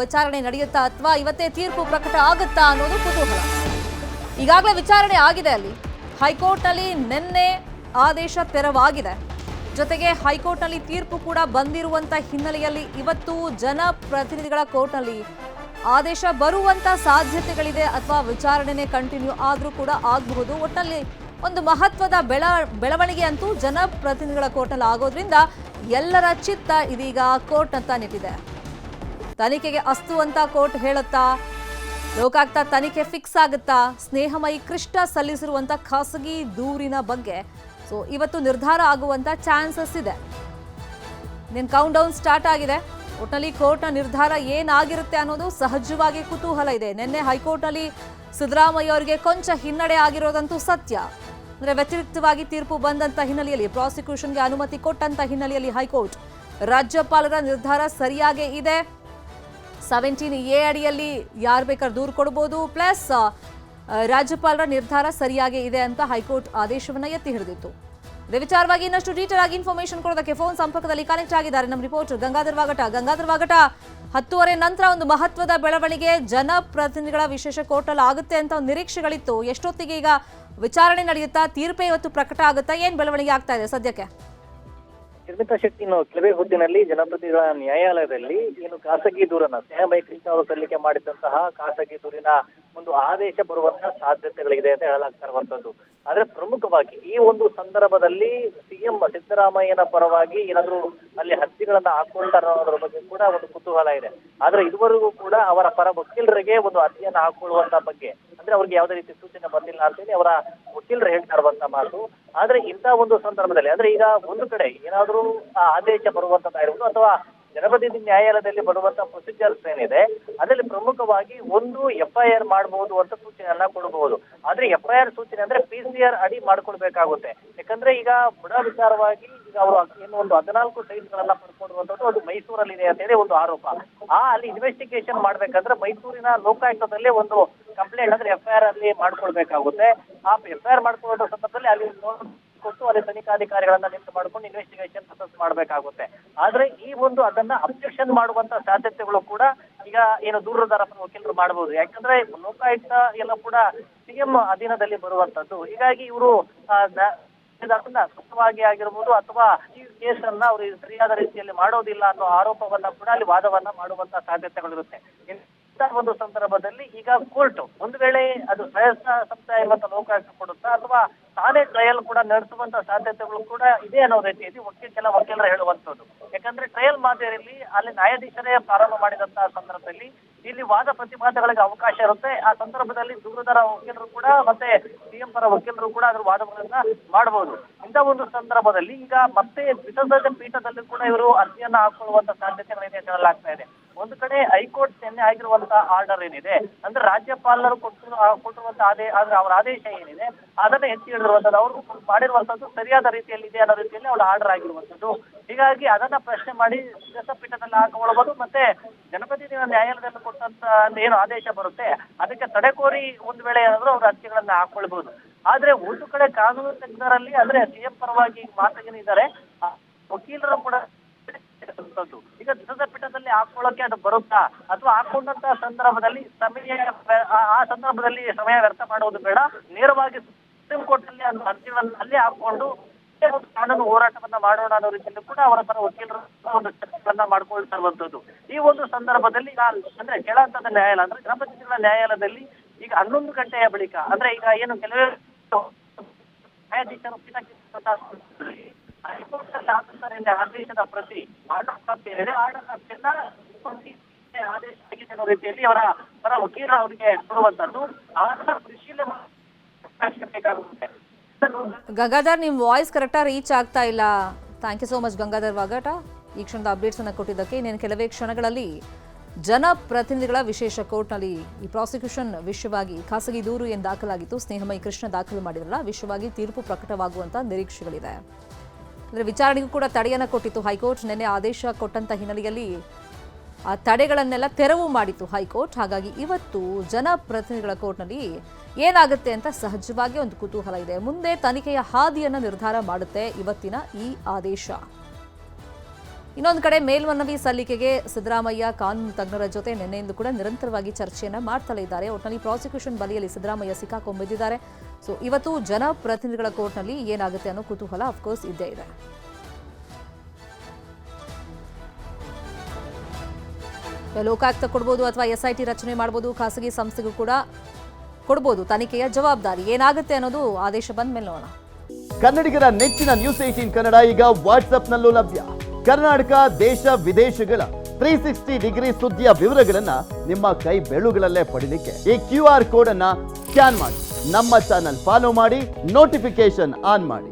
ವಿಚಾರಣೆ ನಡೆಯುತ್ತಾ ಅಥವಾ ಇವತ್ತೇ ತೀರ್ಪು ಪ್ರಕಟ ಆಗುತ್ತಾ ಅನ್ನೋದು ಕುತೂಹಲ. ಈಗಾಗಲೇ ವಿಚಾರಣೆ ಆಗಿದೆ. ಅಲ್ಲಿ ಹೈಕೋರ್ಟ್ನಲ್ಲಿ ನಿನ್ನೆ ಆದೇಶ ತೆರವಾಗಿದೆ. ಜೊತೆಗೆ ಹೈಕೋರ್ಟ್ನಲ್ಲಿ ತೀರ್ಪು ಕೂಡ ಬಂದಿರುವಂತ ಹಿನ್ನೆಲೆಯಲ್ಲಿ ಇವತ್ತು ಜನಪ್ರತಿನಿಧಿಗಳ ಕೋರ್ಟ್ನಲ್ಲಿ ಆದೇಶ ಬರುವಂತ ಸಾಧ್ಯತೆಗಳಿದೆ ಅಥವಾ ವಿಚಾರಣೆನೇ ಕಂಟಿನ್ಯೂ ಆದರೂ ಕೂಡ ಆಗಬಹುದು. ಒಟ್ಟಲ್ಲಿ ಒಂದು ಮಹತ್ವದ ಬೆಳವಣಿಗೆ ಅಂತೂ ಜನಪ್ರತಿನಿಧಿಗಳ ಕೋರ್ಟ್ನಲ್ಲಿ ಆಗೋದ್ರಿಂದ ಎಲ್ಲರ ಚಿತ್ತ ಇದೀಗ ಕೋರ್ಟ್ ಅಂತ ನಿಂತಿದೆ. ತನಿಖೆಗೆ ಅಸ್ತು ಅಂತ ಕೋರ್ಟ್ ಹೇಳುತ್ತಾ, ಲೋಕಾಯುಕ್ತ ತನಿಖೆ ಫಿಕ್ಸ್ ಆಗುತ್ತಾ, ಸ್ನೇಹಮಯಿ ಕೃಷ್ಣ ಸಲ್ಲಿಸಿರುವಂತ ಖಾಸಗಿ ದೂರಿನ ಬಗ್ಗೆ ಇವತ್ತು ನಿರ್ಧಾರ ಆಗುವಂತ ಚಾನ್ಸಸ್ ಇದೆ. ಕೌಂಟ್ ಡೌನ್ ಸ್ಟಾರ್ಟ್ ಆಗಿದೆ. ಒಟ್ಟಿನಲ್ಲಿ ಕೋರ್ಟ್ನ ನಿರ್ಧಾರ ಏನಾಗಿರುತ್ತೆ ಅನ್ನೋದು ಸಹಜವಾಗಿ ಕುತೂಹಲ ಇದೆ. ನಿನ್ನೆ ಹೈಕೋರ್ಟ್ನಲ್ಲಿ ಸಿದ್ದರಾಮಯ್ಯ ಅವರಿಗೆ ಕೊಂಚ ಹಿನ್ನಡೆ ಆಗಿರೋದಂತೂ ಸತ್ಯ. ಅಂದ್ರೆ ವ್ಯತಿರಿಕ್ತವಾಗಿ ತೀರ್ಪು ಬಂದಂತ ಹಿನ್ನೆಲೆಯಲ್ಲಿ, ಪ್ರಾಸಿಕ್ಯೂಷನ್ಗೆ ಅನುಮತಿ ಕೊಟ್ಟಂತ ಹಿನ್ನೆಲೆಯಲ್ಲಿ ಹೈಕೋರ್ಟ್ ರಾಜ್ಯಪಾಲರ ನಿರ್ಧಾರ ಸರಿಯಾಗೇ ಇದೆ. 17A ಅಡಿಯಲ್ಲಿ ಯಾರು ಬೇಕಾದ್ರೂ ದೂರು ಕೊಡಬಹುದು, ಪ್ಲಸ್ ರಾಜ್ಯಪಾಲರ ನಿರ್ಧಾರ ಸರಿಯಾಗೇ ಇದೆ ಅಂತ ಹೈಕೋರ್ಟ್ ಆದೇಶವನ್ನ ಎತ್ತಿ ಹಿಡಿದಿತ್ತು. ಇದೇ ವಿಚಾರವಾಗಿ ಇನ್ನಷ್ಟು ಡೀಟೇಲ್ ಆಗಿ ಇನ್ಫಾರ್ಮೇಶನ್ ಕೊಡೋದಕ್ಕೆ ಫೋನ್ ಸಂಪರ್ಕದಲ್ಲಿ ಕನೆಕ್ಟ್ ಆಗಿದ್ದಾರೆ ನಮ್ಮ ರಿಪೋರ್ಟರ್ ಗಂಗಾಧರ್ ವಾಗಟ. 10:30 ನಂತರ ಒಂದು ಮಹತ್ವದ ಬೆಳವಣಿಗೆ ಜನಪ್ರತಿನಿಧಿಗಳ ವಿಶೇಷ ಕೋರ್ಟಲ್ಲಿ ಆಗುತ್ತೆ ಅಂತ ಒಂದು ನಿರೀಕ್ಷೆಗಳಿತ್ತು. ಎಷ್ಟೊತ್ತಿಗೆ ಈಗ ವಿಚಾರಣೆ ನಡೆಯುತ್ತಾ, ತೀರ್ಪೇ ಇವತ್ತು ಪ್ರಕಟ ಆಗುತ್ತಾ, ಏನ್ ಬೆಳವಣಿಗೆ ಆಗ್ತಾ ಇದೆ ಸದ್ಯಕ್ಕೆ? ನಿರ್ಮಿತಾ ಶೆಟ್ಟಿ ಕೆಲವೇ ಹೊತ್ತಿನಲ್ಲಿ ಜನಪ್ರತಿನಿಧಿಗಳ ನ್ಯಾಯಾಲಯದಲ್ಲಿ ಏನು ಖಾಸಗಿ ದೂರನ್ನ ಸ್ನೇಹಮಯಿ ಕೃಷ್ಣ ಅವರು ಸಲ್ಲಿಕೆ ಮಾಡಿದಂತಹ ಖಾಸಗಿ ದೂರಿನ ಒಂದು ಆದೇಶ ಬರುವಂತಹ ಸಾಧ್ಯತೆಗಳಿದೆ ಅಂತ ಹೇಳಲಾಗ್ತಾ ಇರುವಂತದ್ದು. ಆದ್ರೆ ಪ್ರಮುಖವಾಗಿ ಈ ಒಂದು ಸಂದರ್ಭದಲ್ಲಿ ಸಿಎಂ ಸಿದ್ದರಾಮಯ್ಯನ ಪರವಾಗಿ ಏನಾದ್ರು ಅಲ್ಲಿ ಅರ್ಜಿಗಳನ್ನ ಹಾಕೊಳ್ತಾರ ಅನ್ನೋದ್ರ ಬಗ್ಗೆ ಕೂಡ ಒಂದು ಕುತೂಹಲ ಇದೆ. ಆದ್ರೆ ಇದುವರೆಗೂ ಕೂಡ ಅವರ ಪರ ವಕೀಲರಿಗೆ ಒಂದು ಅರ್ಜಿಯನ್ನ ಹಾಕೊಳ್ಳುವಂತ ಬಗ್ಗೆ ಅಂದ್ರೆ ಅವ್ರಿಗೆ ಯಾವುದೇ ರೀತಿ ಸೂಚನೆ ಬಂದಿಲ್ಲ ಅಂತೇಳಿ ಅವರ ವಕೀಲರು ಹೇಳ್ತಾ ಇರುವಂತ ಮಾತು. ಆದ್ರೆ ಇಂಥ ಒಂದು ಸಂದರ್ಭದಲ್ಲಿ ಅಂದ್ರೆ ಈಗ ಒಂದು ಕಡೆ ಏನಾದ್ರೂ ಆದೇಶ ಬರುವಂತದ್ದಾಗಿರ್ಬೋದು ಅಥವಾ ಜನಪ್ರತಿನಿಧಿ ನ್ಯಾಯಾಲಯದಲ್ಲಿ ಬರುವಂತ ಪ್ರೊಸೀಜರ್ಸ್ ಏನಿದೆ ಅದರಲ್ಲಿ ಪ್ರಮುಖವಾಗಿ ಒಂದು FIR ಮಾಡಬಹುದು ಅಂತ ಸೂಚನೆಯನ್ನ ಕೊಡಬಹುದು. ಆದ್ರೆ FIR ಸೂಚನೆ ಅಂದ್ರೆ PCR ಅಡಿ ಮಾಡ್ಕೊಳ್ಬೇಕಾಗುತ್ತೆ. ಯಾಕಂದ್ರೆ ಈಗ ಬುಡ ವಿಚಾರವಾಗಿ ಈಗ ಅವರು ಏನು ಒಂದು 14 ಸೈಟ್ಗಳನ್ನ ಪಡ್ಕೊಂಡಿರುವಂತದ್ದು ಅದು ಮೈಸೂರಲ್ಲಿ ಇದೆ ಅಂತ ಹೇಳಿ ಒಂದು ಆರೋಪ. ಅಲ್ಲಿ ಇನ್ವೆಸ್ಟಿಗೇಷನ್ ಮಾಡ್ಬೇಕಂದ್ರೆ ಮೈಸೂರಿನ ಲೋಕಾಯುಕ್ತದಲ್ಲೇ ಒಂದು ಕಂಪ್ಲೇಂಟ್ ಅಂದ್ರೆ FIR ಅಲ್ಲಿ ಮಾಡ್ಕೊಳ್ಬೇಕಾಗುತ್ತೆ. ಆ FIR ಮಾಡ್ಕೊಳ್ಳೋ ಸಂದರ್ಭದಲ್ಲಿ ಅಲ್ಲಿ ಕೊಟ್ಟು ಅಲ್ಲಿ ತನಿಖಾಧಿಕಾರಿಗಳನ್ನ ನೇಮಕ ಮಾಡ್ಕೊಂಡು ಇನ್ವೆಸ್ಟಿಗೇಷನ್ ಪ್ರೊಸೆಸ್ ಮಾಡ್ಬೇಕಾಗುತ್ತೆ. ಆದ್ರೆ ಈ ಒಂದು ಅದನ್ನ ಅಬ್ಜೆಕ್ಷನ್ ಮಾಡುವಂತ ಸಾಧ್ಯತೆಗಳು ಕೂಡ ಈಗ ಏನು ದೂರದಾರ ವಕೀಲರು ಮಾಡಬಹುದು. ಯಾಕಂದ್ರೆ ಲೋಕಾಯುಕ್ತ ಎಲ್ಲ ಕೂಡ ಸಿಎಂ ಅಧೀನದಲ್ಲಿ ಬರುವಂತದ್ದು. ಹೀಗಾಗಿ ಇವರು ಸ್ಪಷ್ಟವಾಗಿ ಆಗಿರ್ಬೋದು ಅಥವಾ ಈ ಕೇಸ್ ಅನ್ನ ಅವರು ಸರಿಯಾದ ರೀತಿಯಲ್ಲಿ ಮಾಡೋದಿಲ್ಲ ಅನ್ನೋ ಆರೋಪವನ್ನ ಕೂಡ ಅಲ್ಲಿ ವಾದವನ್ನ ಮಾಡುವಂತ ಸಾಧ್ಯತೆಗಳಿರುತ್ತೆ. ಒಂದು ಸಂದರ್ಭದಲ್ಲಿ ಈಗ ಕೋರ್ಟ್ ಒಂದು ವೇಳೆ ಅದು ಪ್ರಯತ್ನ ಸಂಸ್ಥೆ ಇರುವಂತ ಲೋಕಾಯುಕ್ತ ಕೊಡುತ್ತಾ ಅಥವಾ ತಾನೇ ಟ್ರಯಲ್ ಕೂಡ ನಡೆಸುವಂತ ಸಾಧ್ಯತೆಗಳು ಕೂಡ ಇದೆ ಅನ್ನೋ ರೀತಿಯಲ್ಲಿ ಕೆಲ ವಕೀಲರು ಹೇಳುವಂತದ್ದು. ಯಾಕಂದ್ರೆ ಟ್ರಯಲ್ ಮಾದರಿಯಲ್ಲಿ ಅಲ್ಲಿ ನ್ಯಾಯಾಧೀಶರೇ ಪ್ರಾರಂಭ ಮಾಡಿದಂತಹ ಸಂದರ್ಭದಲ್ಲಿ ಇಲ್ಲಿ ವಾದ ಪ್ರತಿವಾದಗಳಿಗೆ ಅವಕಾಶ ಇರುತ್ತೆ. ಆ ಸಂದರ್ಭದಲ್ಲಿ ದೂರದಾರ ವಕೀಲರು ಕೂಡ ಮತ್ತೆ ಸಿಎಂ ಪರ ವಕೀಲರು ಕೂಡ ಅದ್ರ ವಾದಗಳನ್ನ ಮಾಡಬಹುದು. ಇಂಥ ಒಂದು ಸಂದರ್ಭದಲ್ಲಿ ಈಗ ಮತ್ತೆ ದ್ವಿಸದಸ್ಯ ಪೀಠದಲ್ಲಿ ಕೂಡ ಇವರು ಅರ್ಜಿಯನ್ನ ಹಾಕೊಳ್ಳುವಂತ ಸಾಧ್ಯತೆಗಳಿದೆ ಅಂತ ಹೇಳಲಾಗ್ತಾ ಇದೆ. ಒಂದು ಕಡೆ ಹೈಕೋರ್ಟ್ ನಿನ್ನೆ ಆಗಿರುವಂತಹ ಆರ್ಡರ್ ಏನಿದೆ ಅಂದ್ರೆ ರಾಜ್ಯಪಾಲರು ಕೊಟ್ಟಿರುವಂತಹ ಆದ್ರೆ ಅವರ ಆದೇಶ ಏನಿದೆ ಅದನ್ನ ಎತ್ತಿ ಹಿಡಿದಿರುವಂತದ್ದು, ಅವರು ಮಾಡಿರುವಂತದ್ದು ಸರಿಯಾದ ರೀತಿಯಲ್ಲಿ ಇದೆ ಅನ್ನೋ ರೀತಿಯಲ್ಲಿ ಅವರ ಆರ್ಡರ್ ಆಗಿರುವಂತದ್ದು. ಹೀಗಾಗಿ ಅದನ್ನ ಪ್ರಶ್ನೆ ಮಾಡಿ ದ್ವಿಸದಸ್ಯ ಪೀಠದಲ್ಲಿ ಹಾಕೊಳ್ಳಬಹುದು. ಮತ್ತೆ ಜನಪ್ರತಿನಿಧಿಗಳ ನ್ಯಾಯಾಲಯದಲ್ಲಿ ಕೊಟ್ಟಂತ ಏನು ಆದೇಶ ಬರುತ್ತೆ ಅದಕ್ಕೆ ತಡೆ ಕೋರಿ ಒಂದು ವೇಳೆ ಏನಾದ್ರು ಅವ್ರ ಅರ್ಜಿಗಳನ್ನ ಹಾಕೊಳ್ಬಹುದು. ಆದ್ರೆ ಒಂದು ಕಡೆ ಕಾನೂನು ತಜ್ಞರಲ್ಲಿ ಅಂದ್ರೆ ಸಿಎಂ ಪರವಾಗಿ ಮಾತೇನಿದ್ದಾರೆ ವಕೀಲರು ಕೂಡ ಈಗ ದ್ವಿಸದಸ್ಯ ಪೀಠದಲ್ಲಿ ಹಾಕೊಳ್ಳೋಕೆ ಅದು ಬರುತ್ತಾ ಅಥವಾ ಹಾಕೊಂಡಂತ ಸಂದರ್ಭದಲ್ಲಿ ಸಮಯ ವ್ಯರ್ಥ ಮಾಡುವುದು ಬೇಡ, ನೇರವಾಗಿ ಸುಪ್ರೀಂ ಕೋರ್ಟ್ ಅಲ್ಲಿ ಅರ್ಜಿಗಳನ್ನ ಅಲ್ಲೇ ಹಾಕೊಂಡು ಕಾನೂನು ಹೋರಾಟವನ್ನ ಮಾಡೋಣ ಅನ್ನೋ ರೀತಿಯಲ್ಲಿ ಕೂಡ ಅವರ ಪರ ವಕೀಲರು ಒಂದು ಚರ್ಚೆಗಳನ್ನ ಮಾಡ್ಕೊಳ್ತಾ ಇರುವಂತದ್ದು. ಈ ಒಂದು ಸಂದರ್ಭದಲ್ಲಿ ಅಂದ್ರೆ ಕೆಳಹಂತದ ನ್ಯಾಯಾಲಯ ಅಂದ್ರೆ ಜನಪ್ರತಿನಿಧಿಗಳ ನ್ಯಾಯಾಲಯದಲ್ಲಿ ಈಗ 11 ಗಂಟೆಯ ಬಳಿಕ ಅಂದ್ರೆ ಈಗ ಏನು ಕೆಲವೇ ನ್ಯಾಯಾಧೀಶರು ಆದೇಶದ ಪ್ರತಿ ಆರ್ಡರ್ ಕಾಪಿ ಏನಿದೆ ಆರ್ಡರ್ ಕಾಪಿಯನ್ನ ಆದೇಶ ಆಗಿದೆ ಅನ್ನೋ ರೀತಿಯಲ್ಲಿ ಅವರ ಪರ ವಕೀಲರು ಅವರಿಗೆ ಕೊಡುವಂತದ್ದು ಪರಿಶೀಲನೆ ಬೇಕಾಗುತ್ತೆ. ಗಂಗಾಧರ್, ನಿಮ್ ವಾಯ್ಸ್ ಕರೆಕ್ಟಾಗಿ ರೀಚ್ ಆಗ್ತಾ ಇಲ್ಲ. Thank you so much Gangadhar ವಾಗಟ, ಈ ಕ್ಷಣದ ಅಪ್ಡೇಟ್ಸ್ ಅನ್ನು ಕೊಟ್ಟಿದ್ದಕ್ಕೆ. ಇನ್ನೇನು ಕೆಲವೇ ಕ್ಷಣಗಳಲ್ಲಿ ಜನಪ್ರತಿನಿಧಿಗಳ ವಿಶೇಷ ಕೋರ್ಟ್ನಲ್ಲಿ ಈ ಪ್ರಾಸಿಕ್ಯೂಷನ್ ವಿಷಯವಾಗಿ ಖಾಸಗಿ ದೂರು ಏನು ದಾಖಲಾಗಿತ್ತು, ಸ್ನೇಹಮಯಿ ಕೃಷ್ಣ ದಾಖಲು ಮಾಡಿದ್ರಲ್ಲ, ವಿಷಯವಾಗಿ ತೀರ್ಪು ಪ್ರಕಟವಾಗುವಂತ ನಿರೀಕ್ಷೆಗಳಿದೆ. ಅಂದರೆ ವಿಚಾರಣೆಗೂ ಕೂಡ ತಡೆಯನ್ನು ಕೊಟ್ಟಿತ್ತು ಹೈಕೋರ್ಟ್. ನಿನ್ನೆ ಆದೇಶ ಕೊಟ್ಟಂತ ಹಿನ್ನೆಲೆಯಲ್ಲಿ ಆ ತಡೆಗಳನ್ನೆಲ್ಲ ತೆರವು ಮಾಡಿತ್ತು ಹೈಕೋರ್ಟ್. ಹಾಗಾಗಿ ಇವತ್ತು ಜನಪ್ರತಿನಿಧಿಗಳ ಕೋರ್ಟ್ನಲ್ಲಿ ಏನಾಗುತ್ತೆ ಅಂತ ಸಹಜವಾಗಿ ಒಂದು ಕುತೂಹಲ ಇದೆ. ಮುಂದೆ ತನಿಖೆಯ ಹಾದಿಯನ್ನು ನಿರ್ಧಾರ ಮಾಡುತ್ತೆ ಇವತ್ತಿನ ಈ ಆದೇಶ. ಇನ್ನೊಂದು ಕಡೆ ಮೇಲ್ಮನವಿ ಸಲ್ಲಿಕೆಗೆ ಸಿದ್ದರಾಮಯ್ಯ ಕಾನೂನು ತಜ್ಞರ ಜೊತೆ ನಿನ್ನೆಯಿಂದ ಕೂಡ ನಿರಂತರವಾಗಿ ಚರ್ಚೆಯನ್ನ ಮಾಡ್ತಲೇ ಇದ್ದಾರೆ. ಒಟ್ಟಿನಲ್ಲಿ ಪ್ರಾಸಿಕ್ಯೂಷನ್ ಬಲಿಯಲ್ಲಿ ಸಿದ್ದರಾಮಯ್ಯ ಸಿಕ್ಕಾಕೊಂಡ್ಬಿದ್ದಾರೆ. ಸೊ ಇವತ್ತು ಜನಪ್ರತಿನಿಧಿಗಳ ಕೋರ್ಟ್ನಲ್ಲಿ ಏನಾಗುತ್ತೆ ಅನ್ನೋ ಕುತೂಹಲ ಅಫ್ಕೋರ್ಸ್ ಇದ್ದೇ ಇದೆ. ಲೋಕಾಯುಕ್ತ ಕೊಡ್ಬೋದು ಅಥವಾ SIT ರಚನೆ ಮಾಡ್ಬೋದು, ಖಾಸಗಿ ಸಂಸ್ಥೆಗೂ ಕೂಡ ಕೊಡ್ಬೋದು ತನಿಖೆಯ ಜವಾಬ್ದಾರಿ. ಏನಾಗುತ್ತೆ ಅನ್ನೋದು ಆದೇಶ ಬಂದ ಮೇಲೆ ನೋಡೋಣ. ಕನ್ನಡಿಗರ ನೆಚ್ಚಿನ ನ್ಯೂಸ್ 18 ಕನ್ನಡ ಈಗ ವಾಟ್ಸ್ಆಪ್ನಲ್ಲೂ ಲಭ್ಯ. ಕರ್ನಾಟಕ ದೇಶ ವಿದೇಶಗಳ 360 ಡಿಗ್ರಿ ಸುದ್ದಿಯ ವಿವರಗಳನ್ನ ನಿಮ್ಮ ಕೈ ಬೆರಳುಗಳಲ್ಲೇ ಪಡಿಲಿಕ್ಕೆ ಈ QR ಕೋಡ್ ಅನ್ನ ಸ್ಕ್ಯಾನ್ ಮಾಡಿ, ನಮ್ಮ ಚಾನಲ್ ಫಾಲೋ ಮಾಡಿ, ನೋಟಿಫಿಕೇಶನ್ ಆನ್ ಮಾಡಿ.